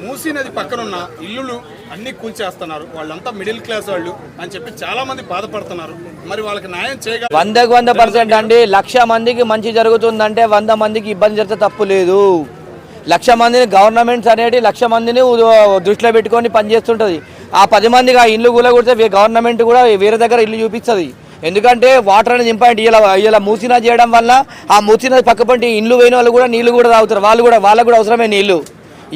మూసీ నది పక్కన ఉన్న ఇల్లులు అన్ని కూల్చేస్తున్నారు, వాళ్ళంతా మిడిల్ క్లాస్ వాళ్ళు అని చెప్పి చాలా మంది బాధపడుతున్నారు. మరి వాళ్ళకి న్యాయం చేయగల 100% అండి. 1,00,000 మందికి మంచి జరుగుతుందంటే 100 మందికి ఇబ్బంది జరిగితే తప్పు లేదు. 1,00,000 మందిని గవర్నమెంట్స్ అనేది 1,00,000 మందిని దృష్టిలో పెట్టుకొని పనిచేస్తుంటుంది. ఆ 10 మందికి ఆ ఇల్లు కూలగొడితే గవర్నమెంట్ కూడా వేరే దగ్గర ఇల్లు చూపిస్తుంది. ఎందుకంటే వాటర్ అనేది ఇంపార్టెంట్. ఇలా మూసినా చేయడం వల్ల ఆ మూసినది పక్కపంటి ఇల్లు పోయిన వాళ్ళు కూడా నీళ్లు కూడా తాగుతారు. వాళ్ళకు కూడా అవసరమే నీళ్లు.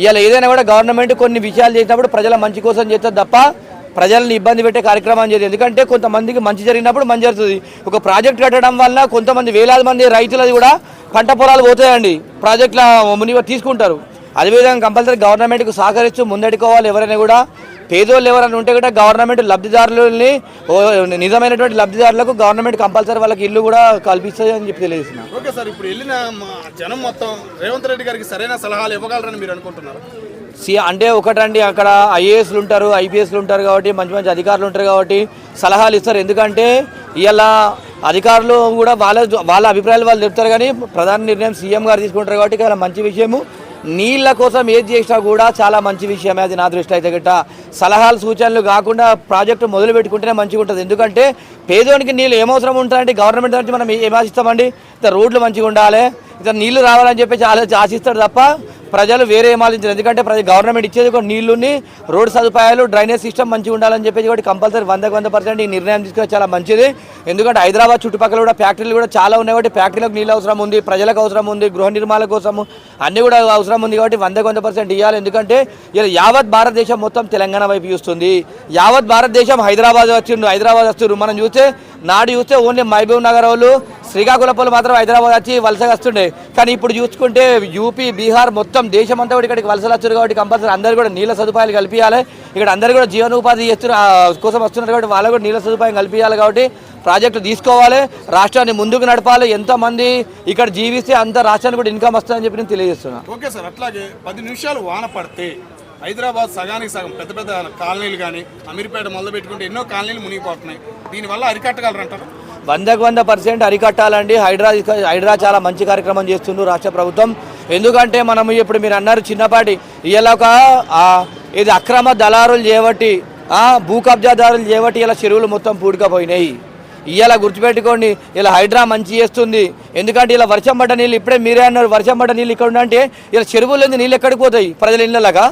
ఇలా ఏదైనా కూడా గవర్నమెంట్ కొన్ని విషయాలు చేసినప్పుడు ప్రజల మంచి కోసం చేస్తుంది తప్ప ప్రజల్ని ఇబ్బంది పెట్టే కార్యక్రమం చేయదు. ఎందుకంటే కొంతమందికి మంచి జరిగినప్పుడు మంచి జరుగుతుంది. ఒక ప్రాజెక్ట్ కట్టడం వల్ల కొంతమంది వేలాది మంది రైతులది కూడా పంట పొలాలు పోతాయండి, ప్రాజెక్టుల ముని తీసుకుంటారు. అదేవిధంగా కంపల్సరీ గవర్నమెంట్కి సహకరిస్తూ ముందడుకోవాలి. ఎవరైనా కూడా పేదోళ్ళు ఎవరైనా ఉంటే కూడా గవర్నమెంట్ లబ్ధిదారులని నిజమైనటువంటి లబ్ధిదారులకు గవర్నమెంట్ కంపల్సరీ వాళ్ళకి ఇల్లు కూడా కల్పిస్తుంది అని చెప్పి తెలియజేస్తున్నా. ఓకే సార్, ఇప్పుడు వెళ్ళిన జనం మొత్తం రేవంత్ రెడ్డి గారికి సరైన సలహాలు ఇవ్వగలరని మీరు అనుకుంటున్నారు? అంటే ఒకటండి, అక్కడ ఐఏఎస్లు ఉంటారు, ఐపీఎస్లు ఉంటారు కాబట్టి మంచి మంచి అధికారులు ఉంటారు కాబట్టి సలహాలు ఇస్తారు. ఎందుకంటే ఇలా అధికారులు కూడా వాళ్ళ అభిప్రాయాలు వాళ్ళు చెప్తారు, కానీ ప్రధాన నిర్ణయం సీఎం గారు తీసుకుంటారు కాబట్టి చాలా మంచి విషయము. నీళ్ళ కోసం ఏది చేసినా కూడా చాలా మంచి విషయమే. అది నా దృష్టి అయితే గట్ట సలహాలు సూచనలు కాకుండా ప్రాజెక్టు మొదలు పెట్టుకుంటేనే మంచిగా ఉంటుంది. ఎందుకంటే పేదోనికి నీళ్ళు ఏమవసరం ఉంటుందంటే గవర్నమెంట్ నుంచి మనం ఏం ఆశిస్తామండి? రోడ్లు మంచిగా ఉండాలి, నీళ్లు రావాలని చెప్పి ఆశిస్తాడు తప్ప ప్రజలు వేరే ఏం ఆలోచించారు. ఎందుకంటే గవర్నమెంట్ ఇచ్చేది కూడా నీళ్లుని, రోడ్ సదుపాయాలు, డ్రైనేజ్ సిస్టమ్ మంచిగా ఉండాలని చెప్పేసి కూడా కంపల్సరీ 100% ఈ నిర్ణయం తీసుకుని చాలా మంచిది. ఎందుకంటే హైదరాబాద్ చుట్టుపక్కల కూడా ఫ్యాక్టరీలు కూడా చాలా ఉన్నాయి కాబట్టి ఫ్యాక్టరీలకు నీళ్ళు అవసరం ఉంది, ప్రజలకు అవసరం ఉంది, గృహ నిర్మాణాల కోసము అన్నీ కూడా అవసరం ఉంది కాబట్టి 100% ఇవ్వాలి. ఎందుకంటే ఇలా యావత్ భారతదేశం మొత్తం తెలంగాణ వైపు చూస్తుంది. యావత్ భారతదేశం హైదరాబాద్ వస్తున్నారు. మనం చూస్తే నాడు చూస్తే ఓన్లీ మహబూబ్ నగర్ వాళ్ళు, శ్రీకాకుళం వాళ్ళు మాత్రం హైదరాబాద్ వచ్చి వలసగా వస్తుండే. కానీ ఇప్పుడు చూసుకుంటే యూపీ, బీహార్ మొత్తం దేశం అంతా కూడా ఇక్కడికి వలసలు వచ్చారు కాబట్టి కంపల్సరీ అందరూ కూడా నీళ్ళ సదుపాయాలు కల్పించాలి. ఇక్కడ అందరూ కూడా జీవనోపాధి కోసం వస్తున్నారు కాబట్టి వాళ్ళకు కూడా నీళ్ళ సదుపాయం కల్పించాలి. కాబట్టి ప్రాజెక్టులు తీసుకోవాలి, రాష్ట్రాన్ని ముందుకు నడపాలి. ఎంతమంది ఇక్కడ జీవిస్తే అంత రాష్ట్రానికి కూడా ఇన్కమ్ వస్తుందని చెప్పి నేను తెలియజేస్తున్నాను. ఓకే సార్, అట్లాగే 10 నిమిషాలు వాన పడితే హైదరాబాద్ సగానికి సగం పెద్ద పెద్ద కాలనీలు కానీ అమీర్పేట మొదలు పెట్టుకుంటే ఎన్నో కాలనీలు మునిగిపోతున్నాయి. దీనివల్ల అరికట్టగలరంటారు? 100% అరికట్టాలండి. హైడ్రా చాలా మంచి కార్యక్రమం చేస్తుంది రాష్ట్ర ప్రభుత్వం. ఎందుకంటే మనం ఇప్పుడు మీరు అన్నారు చిన్నపాటి ఇలా ఇది అక్రమ దళారులు చేయబట్టి, భూ కబ్జాదారులు చేయబట్టి ఇలా చెరువులు మొత్తం పూడుకపోయినాయి. ఇలా గుర్తుపెట్టుకోండి, ఇలా హైడ్రా మంచి చేస్తుంది. ఎందుకంటే ఇలా వర్షం పడ్డ నీళ్ళు, ఇప్పుడే మీరే అన్నారు వర్షం పడ్డ నీళ్ళు ఇక్కడ ఉంటే ఇలా చెరువుల్లో నీళ్ళు ఎక్కడికి పోతాయి? ప్రజల ఇళ్ళలాగా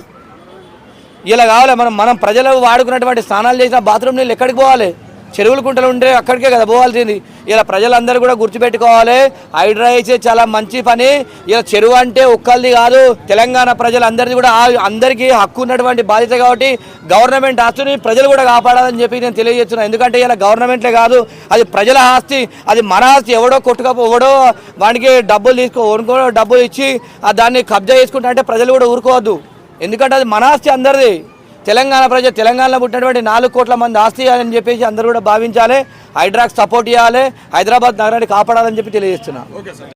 ఇలా కావాలి. మనం ప్రజలు వాడుకున్నటువంటి స్నానాలు చేసిన బాత్రూమ్ నీళ్ళు ఎక్కడికి పోవాలి? చెరువులు కుంటలు ఉంటే అక్కడికే కదా పోవాల్సింది. ఇలా ప్రజలందరూ కూడా గుర్తుపెట్టుకోవాలి, హైడ్రా వేసే చాలా మంచి పని. ఇలా చెరువు అంటే ఒక్కరిది కాదు, తెలంగాణ ప్రజలందరిది కూడా అందరికీ హక్కు ఉన్నటువంటి బాధ్యత కాబట్టి గవర్నమెంట్ ఆస్తిని ప్రజలు కూడా కాపాడాలని చెప్పి నేను తెలియజేస్తున్నాను. ఎందుకంటే ఇలా గవర్నమెంట్లే కాదు, అది ప్రజల ఆస్తి, అది మన ఆస్తి. ఎవడో ఎవడో వానికి డబ్బులు ఇచ్చి దాన్ని కబ్జా చేసుకుంటా అంటే ప్రజలు కూడా ఊరుకోవద్దు. ఎందుకంటే అది మన ఆస్తి, అందరిది. తెలంగాణలో పుట్టినటువంటి 4 కోట్ల మంది ఆస్తి అని చెప్పేసి అందరూ కూడా భావించాలి. హైడ్రాకి సపోర్ట్ చేయాలి, హైదరాబాద్ నగరాన్ని కాపాడాలని చెప్పి తెలియజేస్తున్నా.